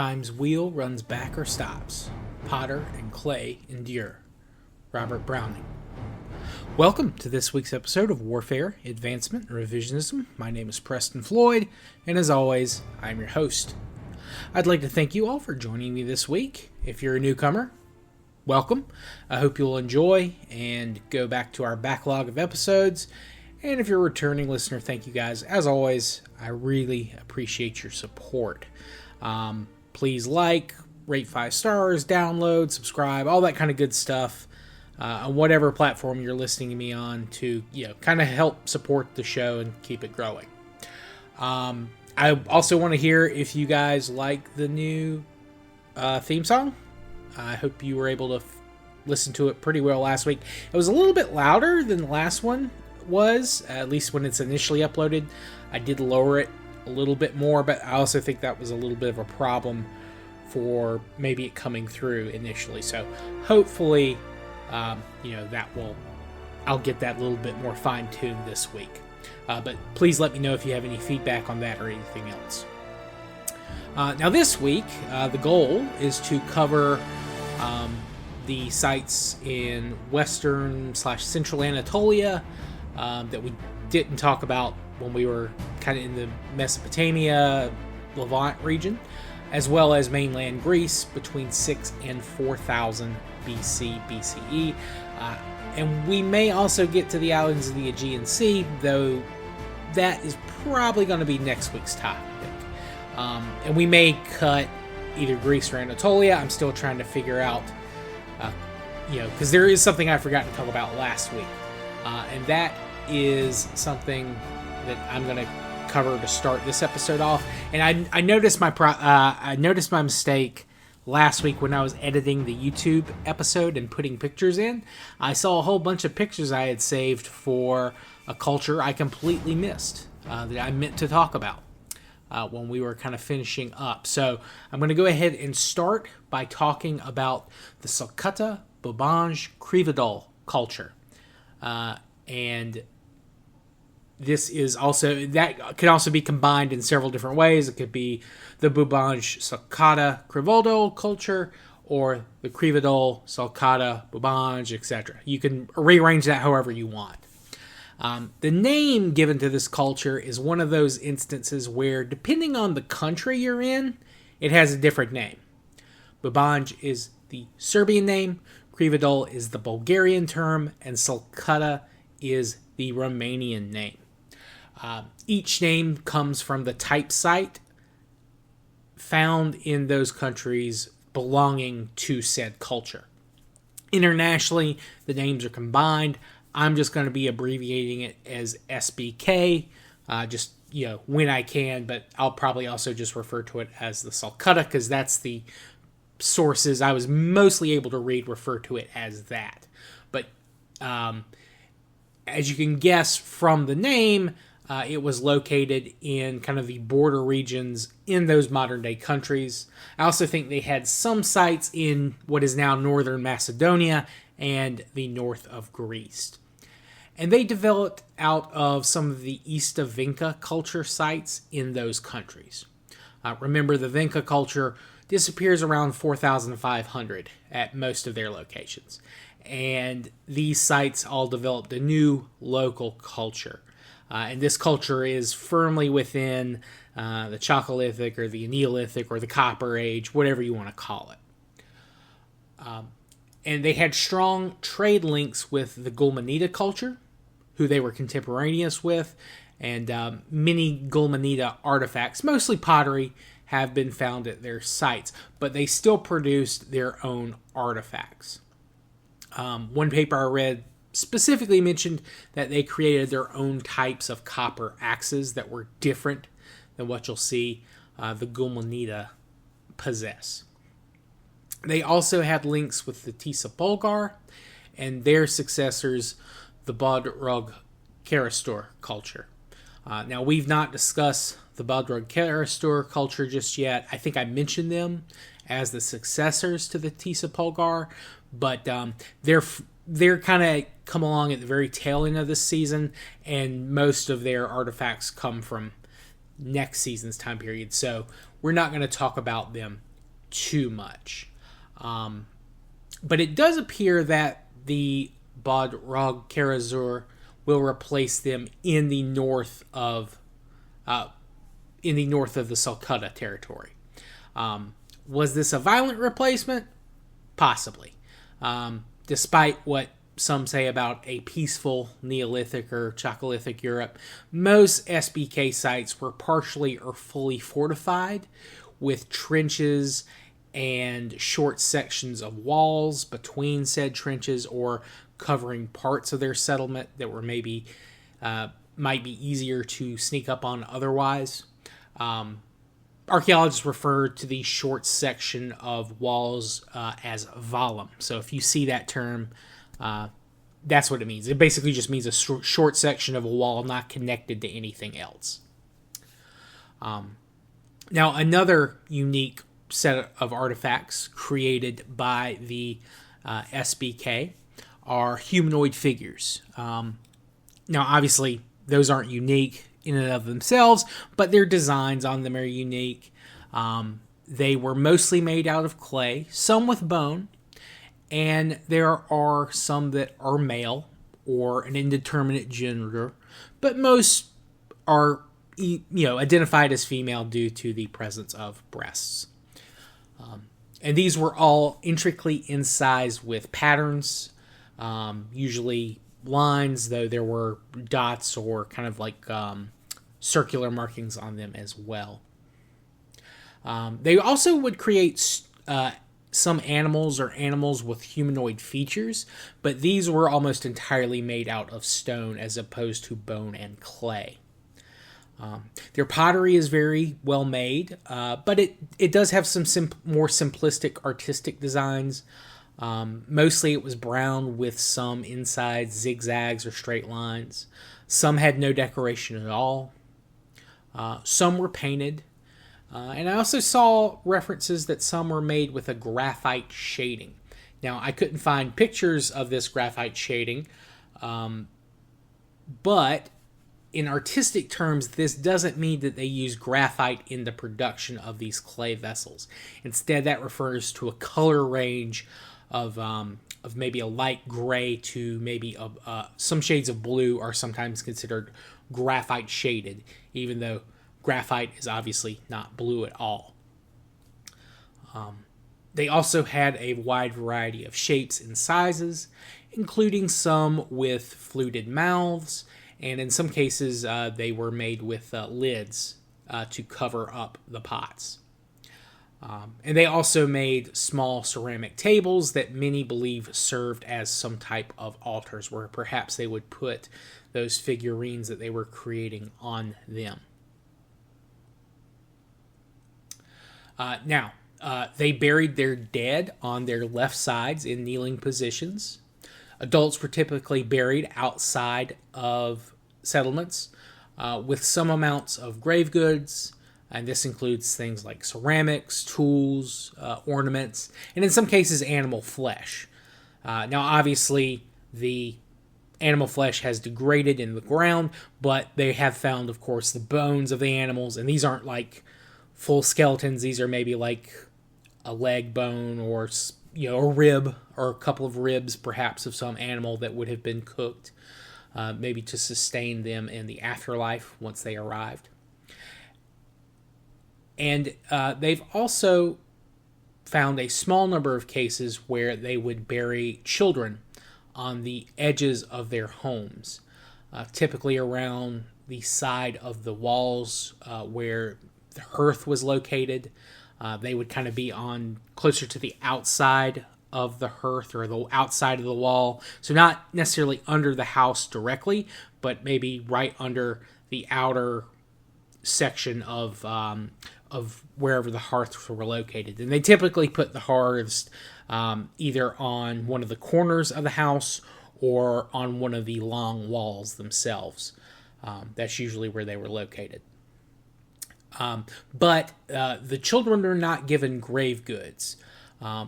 Time's wheel runs back or stops. Potter and clay endure. Robert Browning. Welcome to this week's episode of Warfare, Advancement, and Revisionism. My name is Preston Floyd, and as always, I'm your host. I'd like to thank you all for joining me this week. If you're a newcomer, welcome. I hope you'll enjoy and go back to our backlog of episodes. And if you're a returning listener, thank you guys. As always, I really appreciate your support. Please rate 5 stars, download, subscribe, all that kind of good stuff on whatever platform you're listening to me on to, kind of help support the show and keep it growing. I also want to hear if you guys like the new theme song. I hope you were able to listen to it pretty well last week. It was a little bit louder than the last one was, at least when it's initially uploaded. I did lower it a little bit more, but I also think that was a little bit of a problem for maybe it coming through initially. So hopefully, I'll get that a little bit more fine-tuned this week. But please let me know if you have any feedback on that or anything else. Now this week, the goal is to cover the sites in western/central Anatolia that we didn't talk about when we were kind of in the Mesopotamia, Levant region, as well as mainland Greece between 6 and 4000 BCE. And we may also get to the islands of the Aegean Sea, though that is probably going to be next week's topic. And we may cut either Greece or Anatolia. I'm still trying to figure out, because there is something I forgot to talk about last week. And that is something that I'm going to cover to start this episode off. And I noticed my mistake last week when I was editing the YouTube episode and putting pictures in. I saw a whole bunch of pictures I had saved for a culture I completely missed that I meant to talk about when we were kind of finishing up. So I'm going to go ahead and start by talking about the Salkata Bubanj Krividal culture. And this is also, that can also be combined in several different ways. It could be the Bubanj Salkata Krividal culture, or the Krividal Salkata Bubanj, etc. You can rearrange that however you want. The name given to this culture is one of those instances where, depending on the country you're in, it has a different name. Bubanj is the Serbian name, Krividal is the Bulgarian term, and Salkata is the Romanian name. Each name comes from the type site found in those countries belonging to said culture. Internationally, the names are combined. I'm just going to be abbreviating it as SBK, when I can, but I'll probably also just refer to it as the Salkata, because that's the sources I was mostly able to read refer to it as that. But as you can guess from the name, it was located in kind of the border regions in those modern-day countries. I also think they had some sites in what is now northern Macedonia and the north of Greece. And they developed out of some of the East of Vinca culture sites in those countries. Remember, the Vinca culture disappears around 4,500 at most of their locations. And these sites all developed a new local culture. And this culture is firmly within the Chalcolithic or the Neolithic or the Copper Age, whatever you want to call it. And they had strong trade links with the Gulmanida culture, who they were contemporaneous with, and many Gulmanida artifacts, mostly pottery, have been found at their sites, but they still produced their own artifacts. One paper I read specifically mentioned that they created their own types of copper axes that were different than what you'll see the Gulmanida possess. They also had links with the Tisa Bulgar and their successors, the Bodrog Karastor culture. Now, we've not discussed the Bodrog Karastor culture just yet. I think I mentioned them as the successors to the Tisa Bulgar, but they're kind of come along at the very tail end of this season, and most of their artifacts come from next season's time period, so we're not going to talk about them too much. But it does appear that the Bodrog Karazur will replace them in the north of the Salcutta territory. Was this a violent replacement? Possibly. Despite what some say about a peaceful Neolithic or Chalcolithic Europe, most SBK sites were partially or fully fortified with trenches and short sections of walls between said trenches, or covering parts of their settlement that were maybe might be easier to sneak up on otherwise. Archaeologists refer to the short section of walls as vallum. So if you see that term, that's what it means. It basically just means a short section of a wall not connected to anything else. Now, another unique set of artifacts created by the SBK are humanoid figures. Now, obviously, those aren't unique in and of themselves, but their designs on them are unique. They were mostly made out of clay, some with bone, and there are some that are male or an indeterminate gender, but most are identified as female due to the presence of breasts. And these were all intricately incised with patterns, usually lines, though there were dots or kind of like circular markings on them as well. They also would create some animals or animals with humanoid features, but these were almost entirely made out of stone as opposed to bone and clay. Their pottery is very well made, but it does have some more simplistic artistic designs. Mostly it was brown with some inside zigzags or straight lines. Some had no decoration at all. Some were painted. And I also saw references that some were made with a graphite shading. Now, I couldn't find pictures of this graphite shading, but in artistic terms, this doesn't mean that they use graphite in the production of these clay vessels. Instead, that refers to a color range of maybe a light gray to maybe some shades of blue are sometimes considered graphite shaded, even though graphite is obviously not blue at all. They also had a wide variety of shapes and sizes, including some with fluted mouths, and in some cases they were made with lids to cover up the pots. And they also made small ceramic tables that many believe served as some type of altars, where perhaps they would put those figurines that they were creating on them. Now, they buried their dead on their left sides in kneeling positions. Adults were typically buried outside of settlements with some amounts of grave goods, and this includes things like ceramics, tools, ornaments, and in some cases animal flesh. Now, obviously, the animal flesh has degraded in the ground, but they have found, of course, the bones of the animals, and these aren't like full skeletons. These are maybe like a leg bone or a rib or a couple of ribs perhaps of some animal that would have been cooked maybe to sustain them in the afterlife once they arrived. And they've also found a small number of cases where they would bury children on the edges of their homes, typically around the side of the walls where the hearth was located. They would kind of be on closer to the outside of the hearth or the outside of the wall. So not necessarily under the house directly, but maybe right under the outer section of wherever the hearths were located. And they typically put the hearths either on one of the corners of the house or on one of the long walls themselves. That's usually where they were located. But the children are not given grave goods.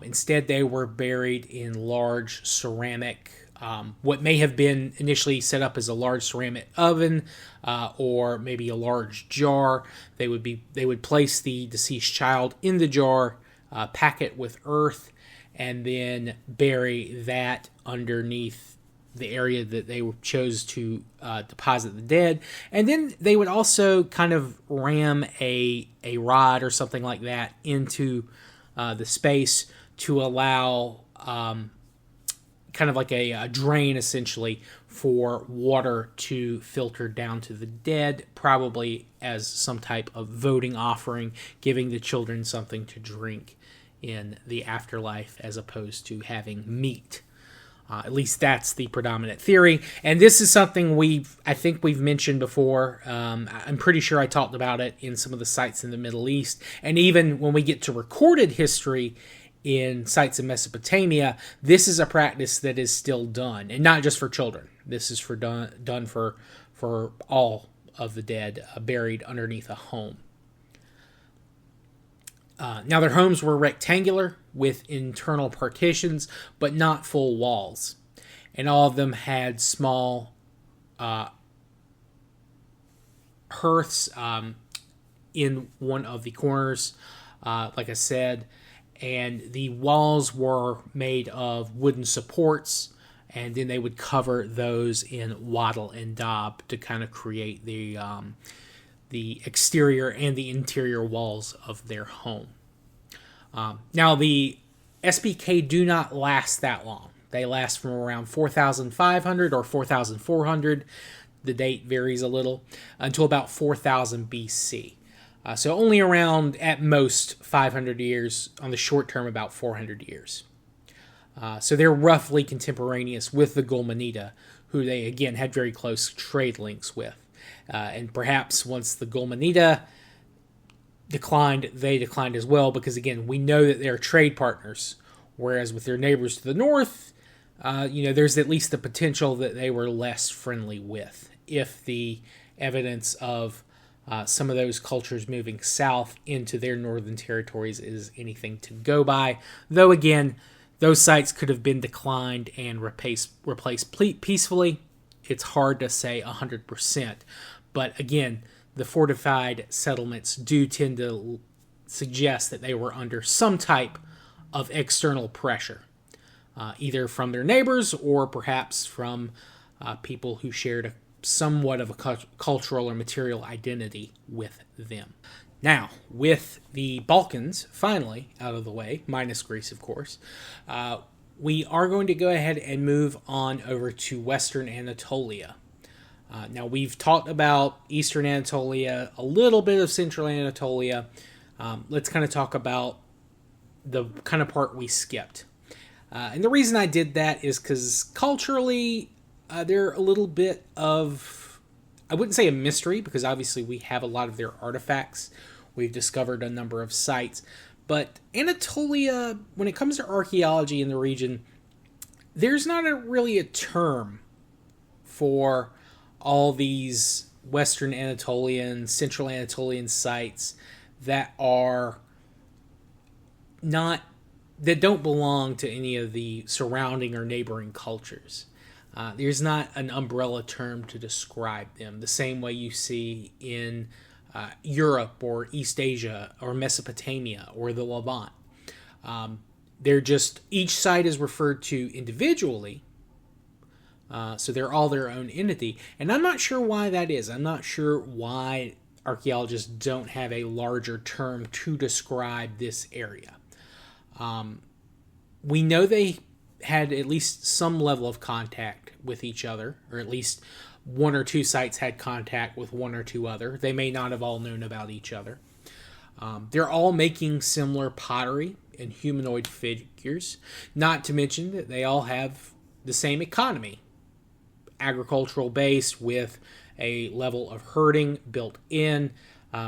Instead, they were buried in large ceramic, what may have been initially set up as a large ceramic oven, or maybe a large jar. They would place the deceased child in the jar, pack it with earth, and then bury that underneath the area that they chose to deposit the dead. And then they would also kind of ram a rod or something like that into the space to allow kind of like a drain, essentially, for water to filter down to the dead, probably as some type of voting offering, giving the children something to drink in the afterlife as opposed to having meat. At least that's the predominant theory. And this is something I think we've mentioned before. I'm pretty sure I talked about it in some of the sites in the Middle East. And even when we get to recorded history in sites in Mesopotamia, this is a practice that is still done. And not just for children. This is done for all of the dead buried underneath a home. Now, their homes were rectangular with internal partitions, but not full walls. And all of them had small hearths in one of the corners, like I said. And the walls were made of wooden supports, and then they would cover those in wattle and daub to kind of create the exterior and the interior walls of their home. Now, the SBK do not last that long. They last from around 4,500 or 4,400. The date varies a little, until about 4,000 BC. So only around, at most, 500 years. On the short term, about 400 years. So they're roughly contemporaneous with the Gulmanida, who they, again, had very close trade links with. And perhaps once the Gulmanida declined, they declined as well, because, again, we know that they're trade partners, whereas with their neighbors to the north, there's at least the potential that they were less friendly with, if the evidence of some of those cultures moving south into their northern territories is anything to go by. Though, again, those sites could have been declined and replaced peacefully. It's hard to say 100%. But, again, the fortified settlements do tend to suggest that they were under some type of external pressure, either from their neighbors or perhaps from people who shared somewhat of a cultural or material identity with them. Now, with the Balkans finally out of the way, minus Greece, of course, we are going to go ahead and move on over to Western Anatolia. Now, we've talked about Eastern Anatolia, a little bit of Central Anatolia. Let's kind of talk about the kind of part we skipped. And the reason I did that is because culturally, they're a little bit of, I wouldn't say a mystery, because obviously we have a lot of their artifacts. We've discovered a number of sites. But Anatolia, when it comes to archaeology in the region, there's not really a term for all these Western Anatolian, Central Anatolian sites that are not, that don't belong to any of the surrounding or neighboring cultures. There's not an umbrella term to describe them, the same way you see in Europe or East Asia or Mesopotamia or the Levant. They're just, each site is referred to individually, so they're all their own entity. And I'm not sure why that is. I'm not sure why archaeologists don't have a larger term to describe this area. We know they had at least some level of contact with each other, or at least one or two sites had contact with one or two other. They may not have all known about each other. They're all making similar pottery and humanoid figures, not to mention that they all have the same economy, agricultural base with a level of herding built in,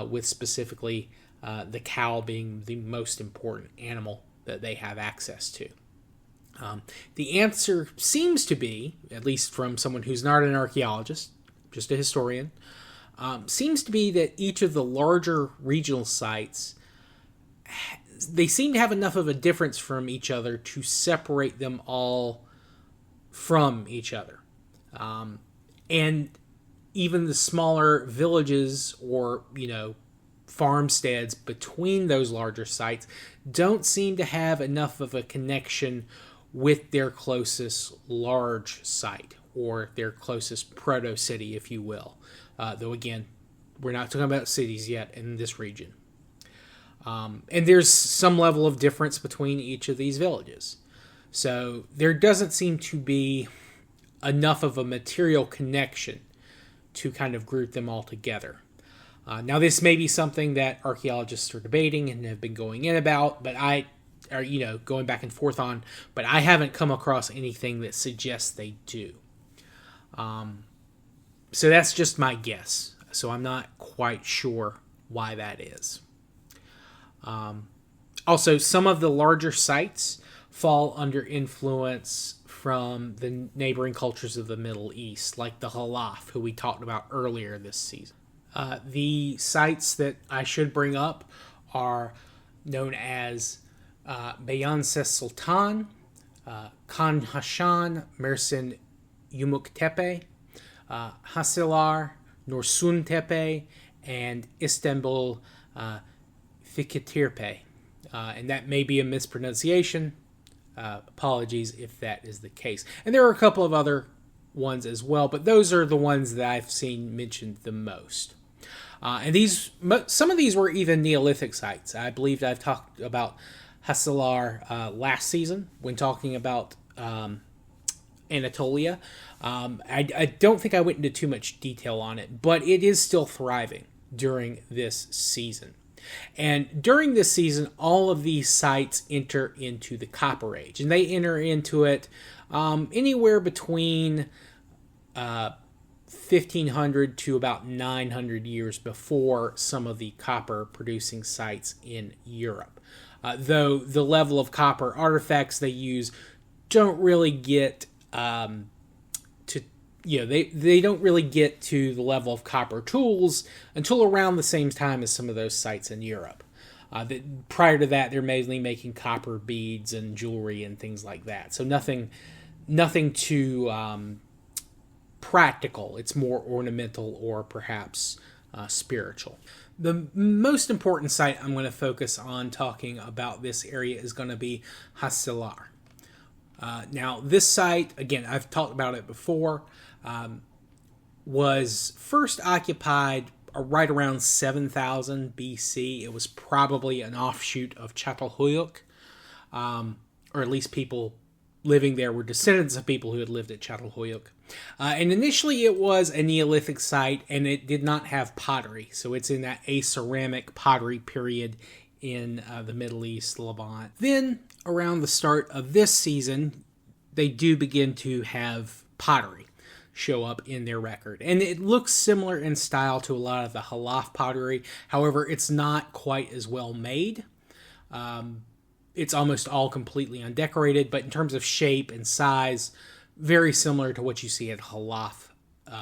with specifically the cow being the most important animal that they have access to. The answer seems to be, at least from someone who's not an archaeologist, just a historian, seems to be that each of the larger regional sites, they seem to have enough of a difference from each other to separate them all from each other. And even the smaller villages or, farmsteads between those larger sites don't seem to have enough of a connection with their closest large site, or their closest proto-city, if you will. Though again, we're not talking about cities yet in this region. And there's some level of difference between each of these villages. So there doesn't seem to be enough of a material connection to kind of group them all together. Now, this may be something that archaeologists are debating and have been going in about, but going back and forth on, but I haven't come across anything that suggests they do. So that's just my guess. So I'm not quite sure why that is. Also, some of the larger sites fall under influence from the neighboring cultures of the Middle East, like the Halaf, who we talked about earlier this season. The sites that I should bring up are known as Beycesultan, Khan Hashan, Mersin Yumuk Tepe, Hacilar, Norsun Tepe, and Istanbul Fikirtepe. And that may be a mispronunciation. Apologies if that is the case. And there are a couple of other ones as well, but those are the ones that I've seen mentioned the most. And some of these were even Neolithic sites. I believe I've talked about Hacilar last season when talking about Anatolia. I don't think I went into too much detail on it, but it is still thriving during this season. And during this season, all of these sites enter into the Copper Age, and they enter into it anywhere between 1500 to about 900 years before some of the copper producing sites in Europe. Though the level of copper artifacts they use don't really get they don't really get to the level of copper tools until around the same time as some of those sites in Europe. Prior to that, they're mainly making copper beads and jewelry and things like that. So nothing too practical. It's more ornamental or perhaps spiritual. The most important site I'm going to focus on talking about this area is going to be Hacilar. Now, this site, again, I've talked about it before, was first occupied right around 7000 BC. It was probably an offshoot of Chalcolithic, or at least people living there were descendants of people who had lived at Chalcolithic. And initially it was a Neolithic site, and it did not have pottery. So it's in that aceramic pottery period in the Middle East, Levant. Then, around the start of this season, they do begin to have pottery show up in their record. And it looks similar in style to a lot of the Halaf pottery. However, it's not quite as well made. It's almost all completely undecorated, but in terms of shape and size, very similar to what you see at Halaf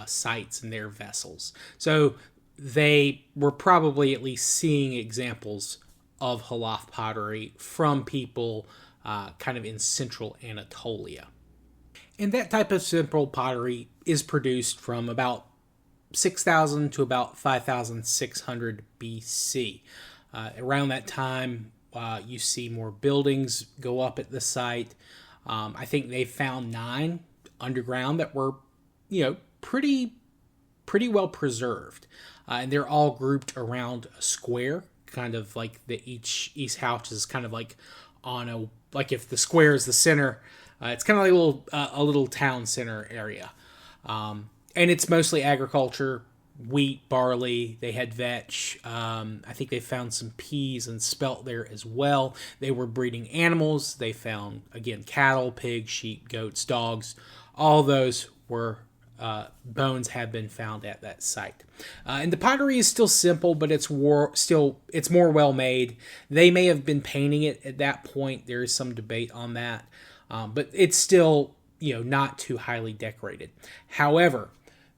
sites and their vessels. So they were probably at least seeing examples of Halaf pottery from people kind of in central Anatolia. And that type of simple pottery is produced from about 6,000 to about 5,600 BC. Around that time, you see more buildings go up at the site. I think they found 9 underground that were, pretty well preserved. And they're all grouped around a square, kind of like each house is kind of like on if the square is the center, it's kind of like a little town center area. And it's mostly agriculture, wheat, barley. They had vetch. I think they found some peas and spelt there as well. They were breeding animals. They found, again, cattle, pigs, sheep, goats, dogs. All those were bones have been found at that site. And the pottery is still simple, but it's more well made. They may have been painting it at that point. There is some debate on that. But it's still, not too highly decorated. However,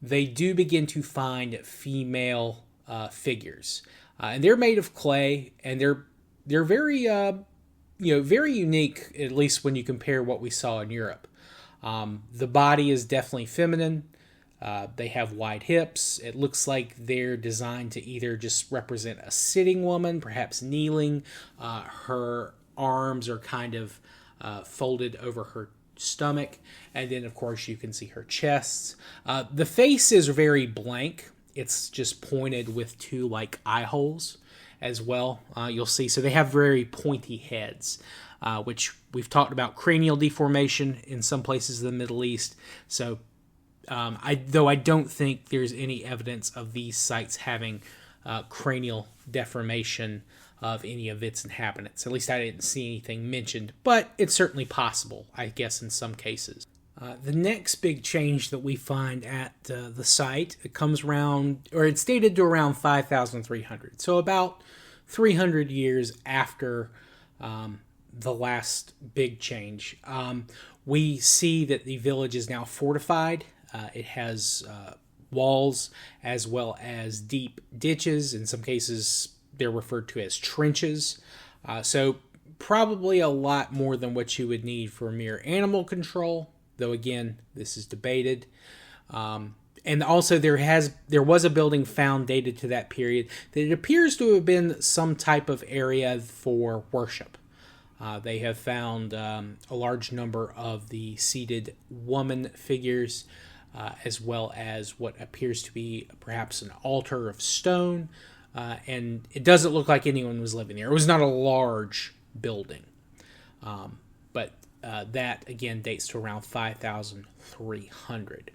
they do begin to find female figures. And they're made of clay, and they're very, very unique, at least when you compare what we saw in Europe. The body is definitely feminine. They have wide hips. It looks like they're designed to either just represent a sitting woman, perhaps kneeling. Her arms are kind of folded over her stomach. And then, of course, you can see her chest. The face is very blank. It's just pointed with two like eye holes as well. You'll see. So they have very pointy heads, which we've talked about cranial deformation in some places in the Middle East. So though I don't think there's any evidence of these sites having cranial deformation of any of its inhabitants. At least I didn't see anything mentioned, but it's certainly possible, I guess, in some cases. The next big change that we find at the site, it comes around, or it's dated to around 5,300. So about 300 years after the last big change. We see that the village is now fortified. It has walls as well as deep ditches. In some cases, they're referred to as trenches. So probably a lot more than what you would need for mere animal control, though again, this is debated. And also there was a building found dated to that period that it appears to have been some type of area for worship. They have found a large number of the seated woman figures, as well as what appears to be perhaps an altar of stone. And it doesn't look like anyone was living there. It was not a large building. But that, again, dates to around 5,300.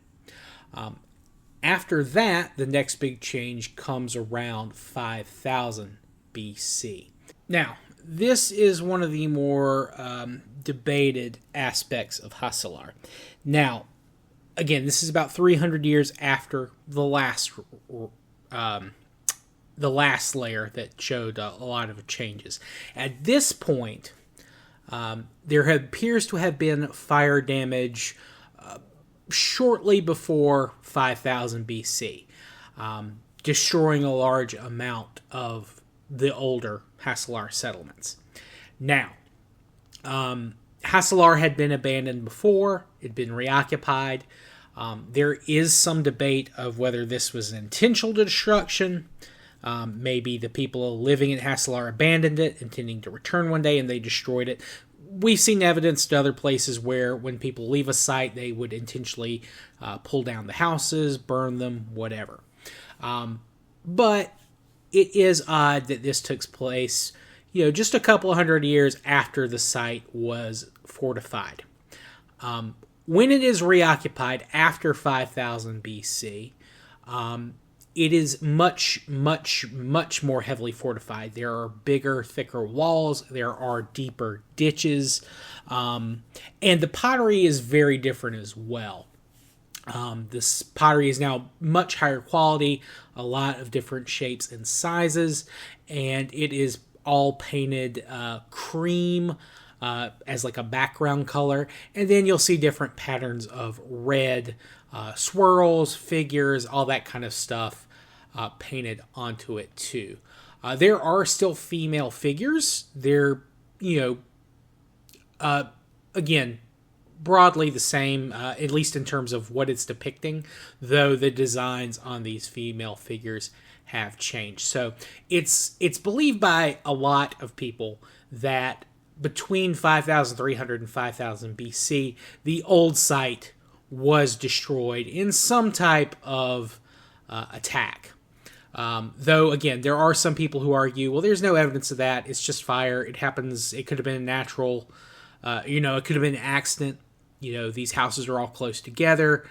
After that, the next big change comes around 5,000 BC. Now, this is one of the more debated aspects of Hacilar. Now, again, this is about 300 years after the last layer that showed a lot of changes. At this point, there appears to have been fire damage shortly before 5000 BC, destroying a large amount of the older Hacilar settlements. Now, Hacilar had been abandoned before. It had been reoccupied. There is some debate of whether this was an intentional destruction. Maybe the people living in Hacilar abandoned it, intending to return one day, and they destroyed it. We've seen evidence to other places where when people leave a site, they would intentionally pull down the houses, burn them, whatever. But it is odd that this took place, just a couple of hundred years after the site was fortified. When it is reoccupied after 5000 BC, it is much, much, much more heavily fortified. There are bigger, thicker walls. There are deeper ditches. And the pottery is very different as well. This pottery is now much higher quality, a lot of different shapes and sizes, and it is all painted cream as like a background color. And then you'll see different patterns of red, swirls, figures, all that kind of stuff painted onto it too. There are still female figures. They're, again, broadly the same, at least in terms of what it's depicting, though the designs on these female figures have changed. So it's believed by a lot of people that between 5,300 and 5,000 BC, the old site was destroyed in some type of attack. Though, again, there are some people who argue, well, there's no evidence of that. It's just fire. It happens. It could have been natural. It could have been an accident. These houses are all close together.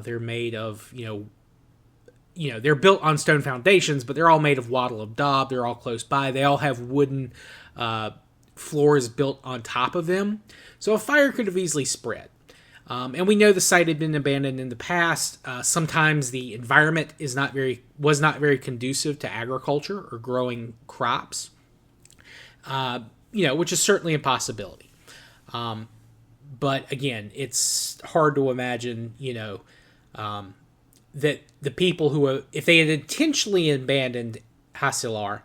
They're made of, they're built on stone foundations, but they're all made of wattle of daub. They're all close by. They all have wooden floors built on top of them. So a fire could have easily spread. And we know the site had been abandoned in the past. Sometimes the environment was not very conducive to agriculture or growing crops, which is certainly a possibility. But again, it's hard to imagine, that the people who, if they had intentionally abandoned Hacilar,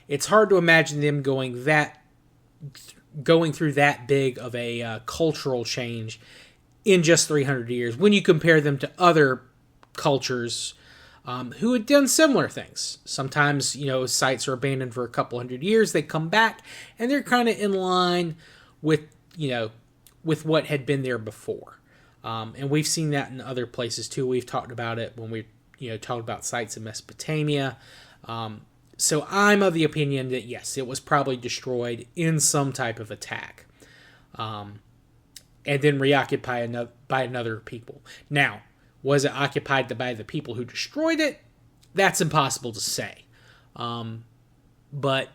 it's hard to imagine them going through that big of a cultural change in just 300 years when you compare them to other cultures who had done similar things. Sometimes, sites are abandoned for a couple hundred years. They come back, and they're kind of in line with, with what had been there before. And we've seen that in other places, too. We've talked about it when we, talked about sites in Mesopotamia. So I'm of the opinion that, yes, it was probably destroyed in some type of attack. And then reoccupied by another people. Now, was it occupied by the people who destroyed it? That's impossible to say. But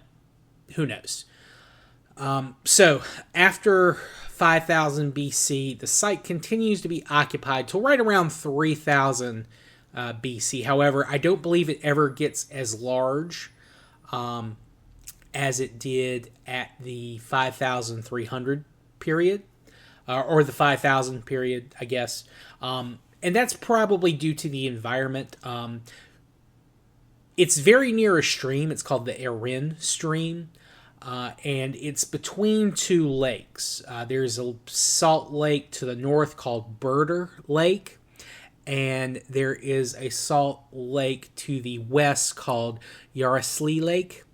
who knows? So after 5000 BC, the site continues to be occupied till right around 3000 BC. However, I don't believe it ever gets as large as it did at the 5300 period, or the 5000 period, I guess. And that's probably due to the environment. It's very near a stream. It's called the Aegean stream. And it's between two lakes. There's a salt lake to the north called Burder Lake. And there is a salt lake to the west called Yarosli Lake.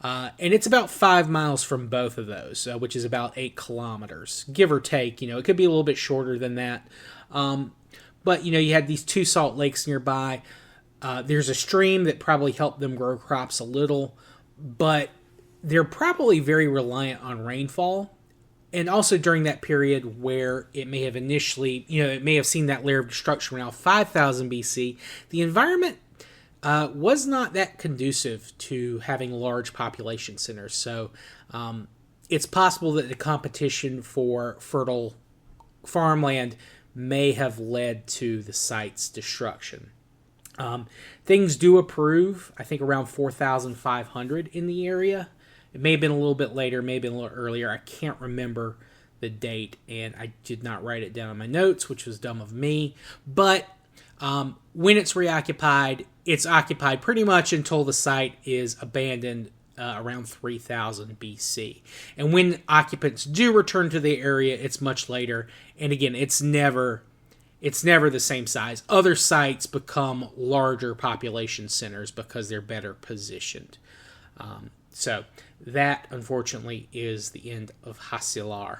And it's about 5 miles from both of those, which is about 8 kilometers, give or take. It could be a little bit shorter than that. But, you had these two salt lakes nearby. There's a stream that probably helped them grow crops a little, but they're probably very reliant on rainfall. And also during that period where it may have initially, it may have seen that layer of destruction around 5000 BC, the environment was not that conducive to having large population centers. So it's possible that the competition for fertile farmland may have led to the site's destruction. Things do improve, I think, around 4,500 in the area. It may have been a little bit later, may have been a little earlier. I can't remember the date, and I did not write it down in my notes, which was dumb of me. But when it's reoccupied, it's occupied pretty much until the site is abandoned around 3000 BC. And when occupants do return to the area, it's much later. And again, it's never the same size. Other sites become larger population centers because they're better positioned. So that, unfortunately, is the end of Hacilar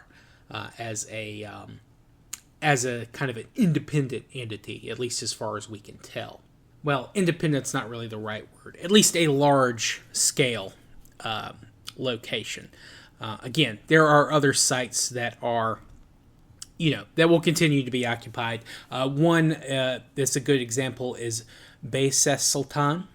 as a kind of an independent entity, at least as far as we can tell. Well, independent's not really the right word. At least a large-scale location. Again, there are other sites that are, that will continue to be occupied. One that's a good example is Beycesultan.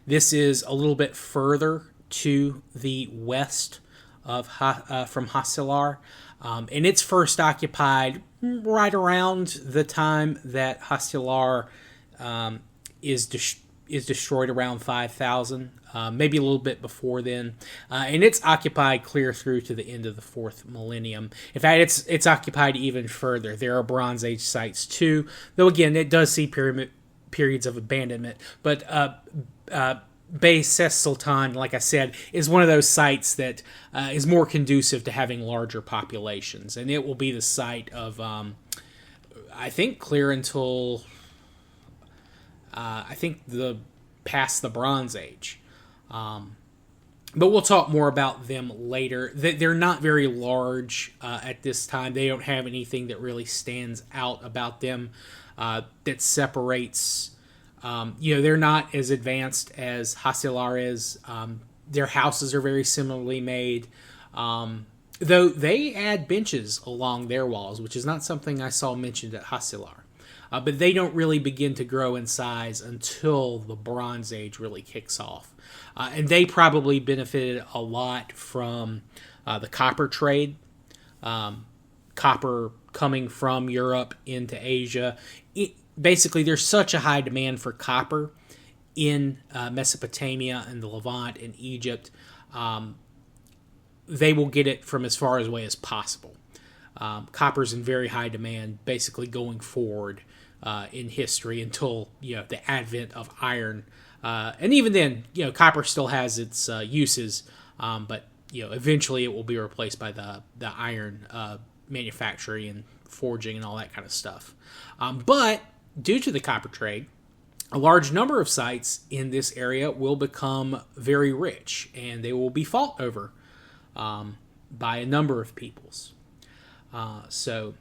This is a little bit further to the west of from Hacilar, and it's first occupied right around the time that Hacilar is destroyed around 5000, maybe a little bit before then, and it's occupied clear through to the end of the 4th millennium. In fact, it's occupied even further. There are Bronze Age sites too, though again, it does see periods of abandonment. But Beycesultan, like I said, is one of those sites that is more conducive to having larger populations, and it will be the site of, I think, clear until past the Bronze Age. But we'll talk more about them later. They're not very large at this time. They don't have anything that really stands out about them that separates. They're not as advanced as Hacilar is. Their houses are very similarly made. Though they add benches along their walls, which is not something I saw mentioned at Hacilar. But they don't really begin to grow in size until the Bronze Age really kicks off. And they probably benefited a lot from the copper trade. Copper coming from Europe into Asia. Basically, there's such a high demand for copper in Mesopotamia and the Levant and Egypt. They will get it from as far away as possible. Copper's in very high demand, basically going forward in history until the advent of iron, and even then, copper still has its uses, but eventually it will be replaced by the iron manufacturing and forging and all that kind of stuff. But due to the copper trade, a large number of sites in this area will become very rich, and they will be fought over by a number of peoples. So,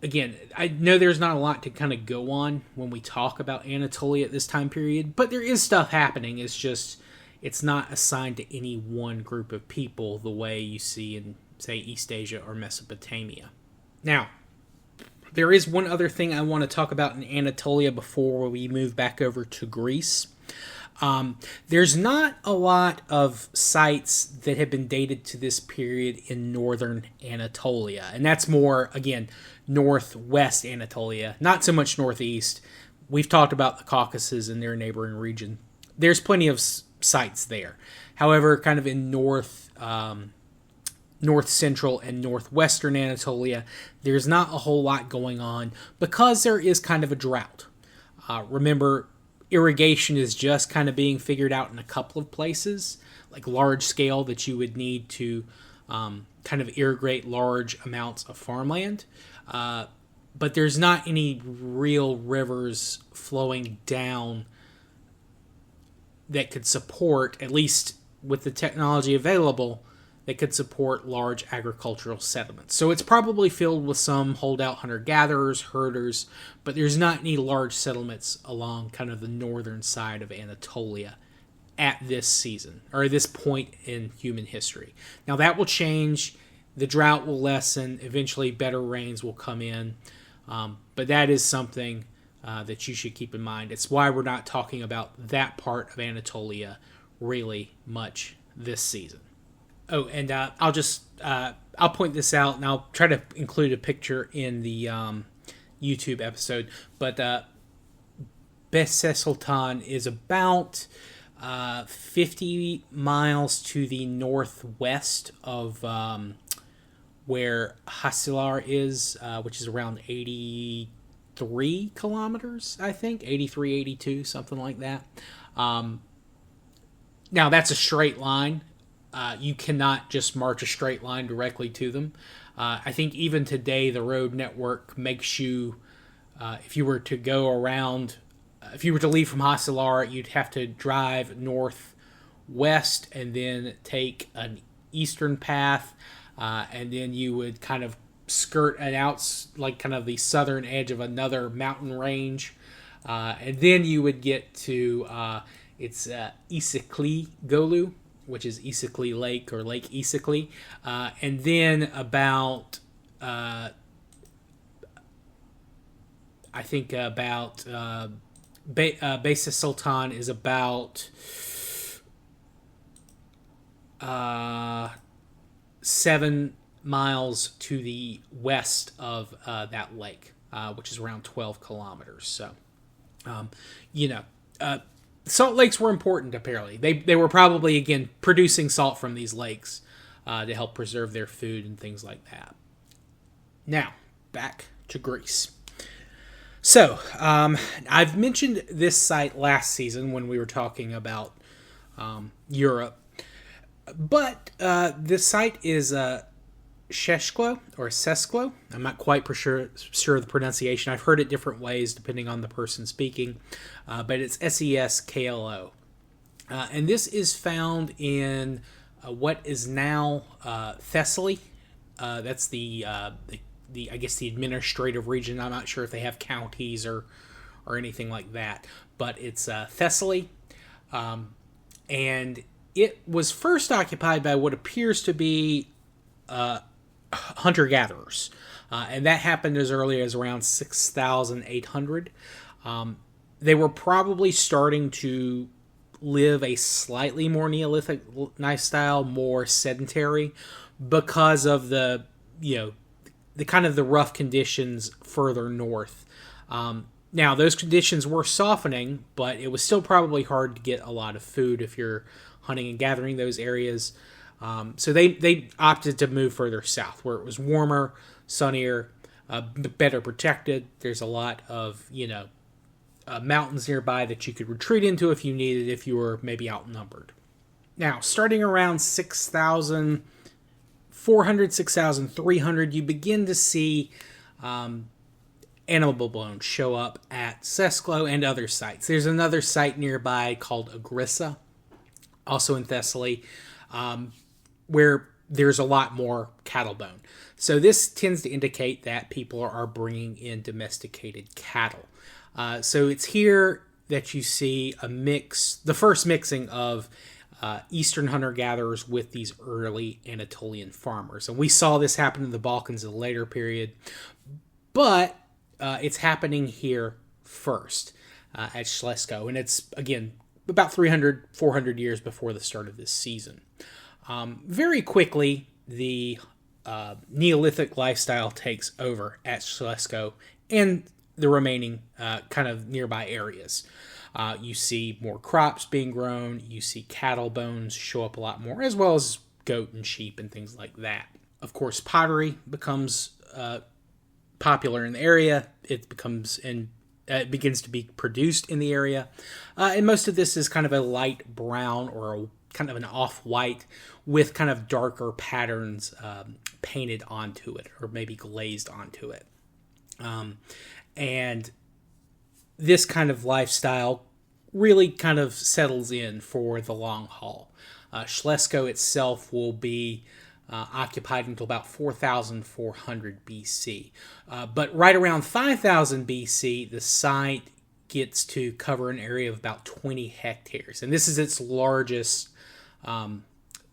again, I know there's not a lot to kind of go on when we talk about Anatolia at this time period, but there is stuff happening. It's just, it's not assigned to any one group of people the way you see in, say, East Asia or Mesopotamia. Now, there is one other thing I want to talk about in Anatolia before we move back over to Greece. There's not a lot of sites that have been dated to this period in northern Anatolia. And that's more, again, northwest Anatolia, not so much northeast. We've talked about the Caucasus and their neighboring region. There's plenty of sites there. However, kind of in north central and northwestern Anatolia, there's not a whole lot going on because there is kind of a drought. Remember, irrigation is just kind of being figured out in a couple of places, like large scale that you would need to kind of irrigate large amounts of farmland. But there's not any real rivers flowing down that could support, at least with the technology available, that could support large agricultural settlements. So it's probably filled with some holdout hunter-gatherers, herders, but there's not any large settlements along kind of the northern side of Anatolia at this season, or at this point in human history. Now that will change. The drought will lessen. Eventually better rains will come in. But that is something that you should keep in mind. It's why we're not talking about that part of Anatolia really much this season. Oh, and I'll point this out, and I'll try to include a picture in the YouTube episode. But Beycesultan is about 50 miles to the northwest of where Hacilar is, which is around 83 kilometers, I think. 83, 82, something like that. Now, that's a straight line. You cannot just march a straight line directly to them. I think even today the road network makes you, if you were to go around, if you were to leave from Hacilar, you'd have to drive northwest and then take an eastern path, and then you would kind of skirt like kind of the southern edge of another mountain range, and then you would get to Isikli Golu, which is Isikli Lake or Lake Isikli, and then about Beycesultan is about 7 miles to the west of that lake, which is around 12 kilometers. So, salt lakes were important, apparently. They were probably, again, producing salt from these lakes to help preserve their food and things like that. Now, back to Greece. So, I've mentioned this site last season when we were talking about Europe. But this site is Sesklo or Sesklo. I'm not quite sure of the pronunciation. I've heard it different ways depending on the person speaking, but it's Sesklo. And this is found in what is now Thessaly. That's the I guess the administrative region. I'm not sure if they have counties or anything like that, but it's Thessaly, and it was first occupied by what appears to be hunter-gatherers, and that happened as early as around 6,800. They were probably starting to live a slightly more Neolithic lifestyle, more sedentary, because of the kind of the rough conditions further north. Now, those conditions were softening, but it was still probably hard to get a lot of food if you're hunting and gathering those areas. So they opted to move further south, where it was warmer, sunnier, better protected. There's a lot of mountains nearby that you could retreat into if you needed, if you were maybe outnumbered. Now, starting around 6,400, 6,300, you begin to see animal bones show up at Sesklo and other sites. There's another site nearby called Agrissa, also in Thessaly, where there's a lot more cattle bone. So this tends to indicate that people are bringing in domesticated cattle. So it's here that you see the first mixing of Eastern hunter-gatherers with these early Anatolian farmers. And we saw this happen in the Balkans in a later period, but it's happening here first at Sesklo. And it's, again, about 300, 400 years before the start of this season. Very quickly, the Neolithic lifestyle takes over at Sesklo and the remaining kind of nearby areas. You see more crops being grown. You see cattle bones show up a lot more, as well as goat and sheep and things like that. Of course, pottery becomes popular in the area. It begins to be produced in the area. And most of this is kind of a light brown or a kind of an off-white with kind of darker patterns painted onto it or maybe glazed onto it. And this kind of lifestyle really kind of settles in for the long haul. Sesklo itself will be occupied until about 4,400 BC. But right around 5,000 BC, the site gets to cover an area of about 20 hectares. And this is its largest, the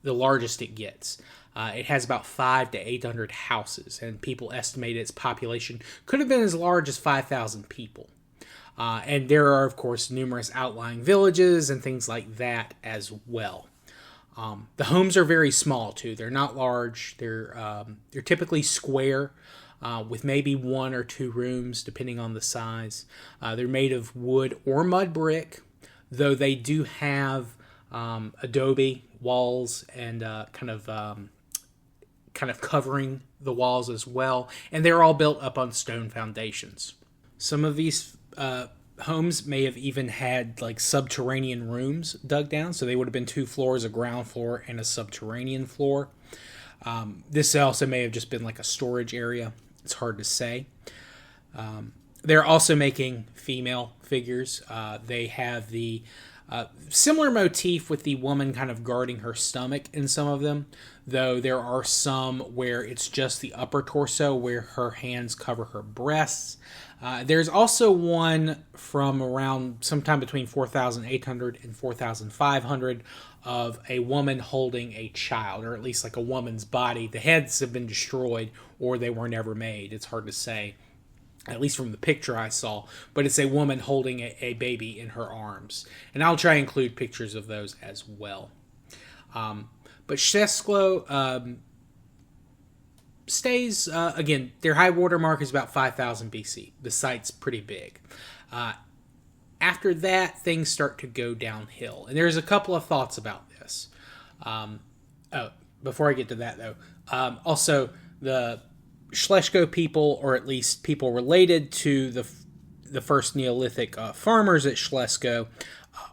largest it gets. It has about 500 to 800 houses, and people estimate its population could have been as large as 5,000 people. And there are, of course, numerous outlying villages and things like that as well. The homes are very small, too. They're not large. They're typically square, with maybe 1 or 2 rooms, depending on the size. They're made of wood or mud brick, though they do have adobe walls and kind of covering the walls as well. And they're all built up on stone foundations. Some of these homes may have even had like subterranean rooms dug down, so they would have been 2 floors, a ground floor and a subterranean floor. This also may have just been like a storage area. It's hard to say. They're also making female figures. They have the similar motif with the woman kind of guarding her stomach in some of them, though there are some where it's just the upper torso where her hands cover her breasts. There's also one from around sometime between 4,800 and 4,500 of a woman holding a child, or at least like a woman's body. The heads have been destroyed or they were never made. It's hard to say, at least from the picture I saw, but it's a woman holding a baby in her arms. And I'll try and include pictures of those as well. But Sesklo stays, again, their high water mark is about 5,000 BC. The site's pretty big. After that, things start to go downhill. And there's a couple of thoughts about this. Before I get to that, though, also the Sesklo people, or at least people related to the first Neolithic farmers at Sesklo,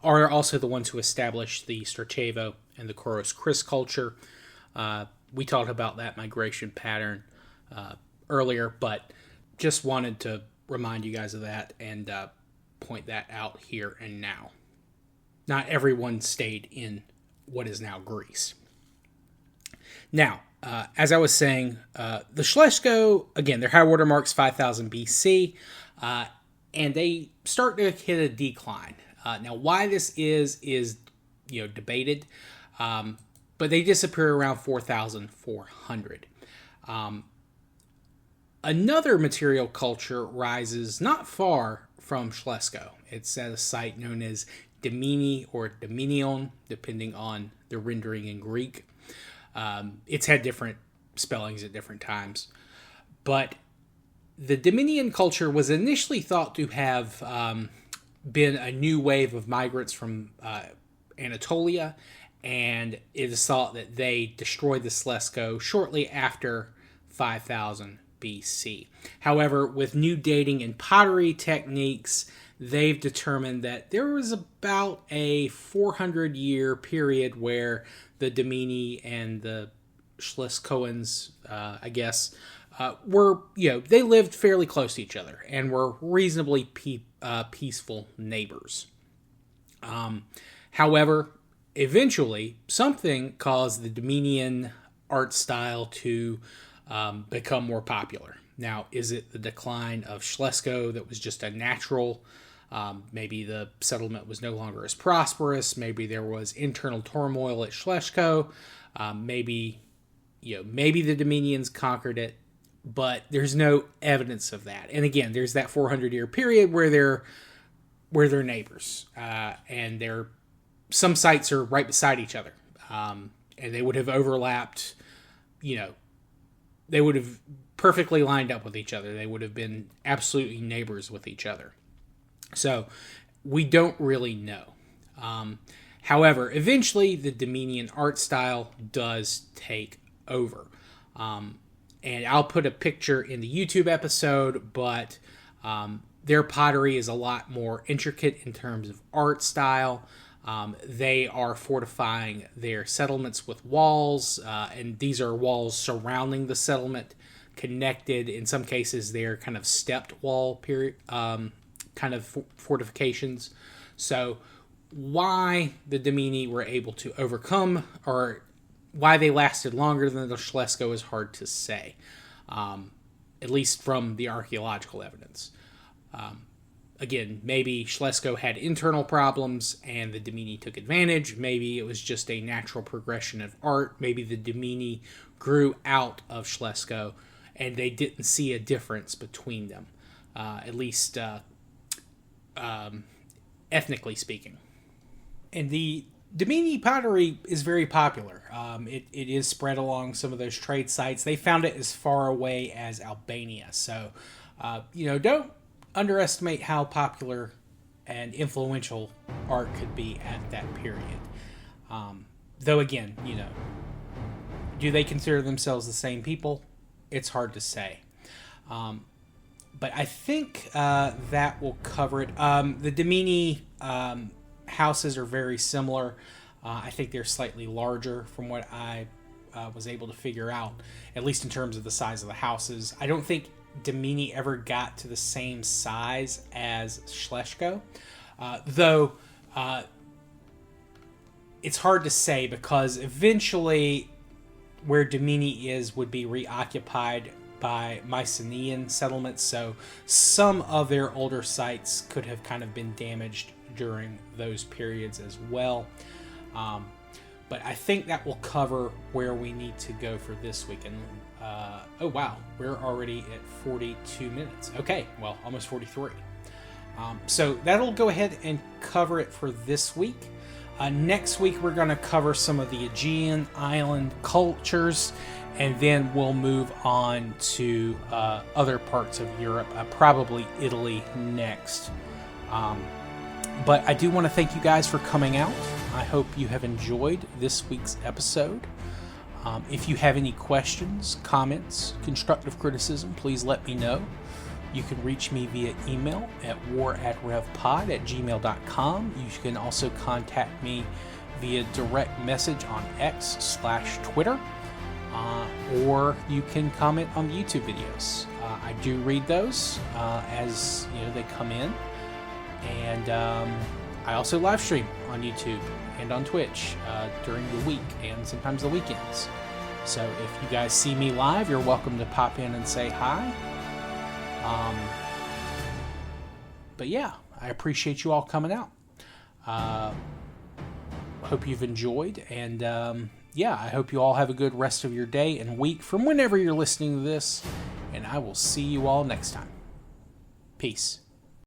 are also the ones who established the Starchevo and the Koros-Kris culture. We talked about that migration pattern earlier, but just wanted to remind you guys of that and point that out here and now. Not everyone stayed in what is now Greece. Now, as I was saying, the Sesklo, again, their high water mark's 5,000 BC, and they start to hit a decline. Now, why this is debated, but they disappear around 4,400. Another material culture rises not far from Sesklo. It's at a site known as Dimini or Diminion, depending on the rendering in Greek. It's had different spellings at different times. But the Diminian culture was initially thought to have been a new wave of migrants from Anatolia, and it is thought that they destroyed the Sesklo shortly after 5,000 BC. However, with new dating and pottery techniques, they've determined that there was about a 400-year period where the Dimini and the Schleskoans, I guess, were, they lived fairly close to each other and were reasonably peaceful neighbors. However, eventually, something caused the Diminian art style to become more popular. Now, is it the decline of Schlesko that was just a natural? Maybe the settlement was no longer as prosperous. Maybe there was internal turmoil at Schlesko. Maybe the Dominions conquered it, but there's no evidence of that. And again, there's that 400-year period where they're neighbors, and some sites are right beside each other, and they would have overlapped. They would have perfectly lined up with each other. They would have been absolutely neighbors with each other. So we don't really know. However, eventually the Diminian art style does take over. And I'll put a picture in the YouTube episode, but their pottery is a lot more intricate in terms of art style. They are fortifying their settlements with walls, and these are walls surrounding the settlement, connected. In some cases, they're kind of stepped wall kind of fortifications. So why the Dimini were able to overcome, or why they lasted longer than the Schlesko, is hard to say, at least from the archaeological evidence. Again, maybe Schlesko had internal problems and the Dimini took advantage. Maybe it was just a natural progression of art. Maybe the Dimini grew out of Schlesko and they didn't see a difference between them, at least ethnically speaking. And the Dimini pottery is very popular. It is spread along some of those trade sites. They found it as far away as Albania. So, don't underestimate how popular and influential art could be at that period. Though again, do they consider themselves the same people? It's hard to say. But I think that will cover it. The Dimini houses are very similar. I think they're slightly larger from what I was able to figure out, at least in terms of the size of the houses. I don't think Dimini ever got to the same size as Schlesko, though it's hard to say because eventually where Dimini is would be reoccupied by Mycenaean settlements, so some of their older sites could have kind of been damaged during those periods as well. But I think that will cover where we need to go for this week. And oh wow, we're already at 42 minutes. Okay, well, almost 43. So that'll go ahead and cover it for this week. Next week, we're going to cover some of the Aegean island cultures, and then we'll move on to other parts of Europe, probably Italy next. But I do want to thank you guys for coming out. I hope you have enjoyed this week's episode. If you have any questions, comments, constructive criticism, please let me know. You can reach me via email at war@revpod@gmail.com. You can also contact me via direct message on X/Twitter, or you can comment on the YouTube videos. I do read those as they come in, and I also live stream on YouTube and on Twitch during the week and sometimes the weekends. So if you guys see me live, you're welcome to pop in and say hi. But yeah, I appreciate you all coming out. Hope you've enjoyed, and I hope you all have a good rest of your day and week from whenever you're listening to this, and I will see you all next time. Peace.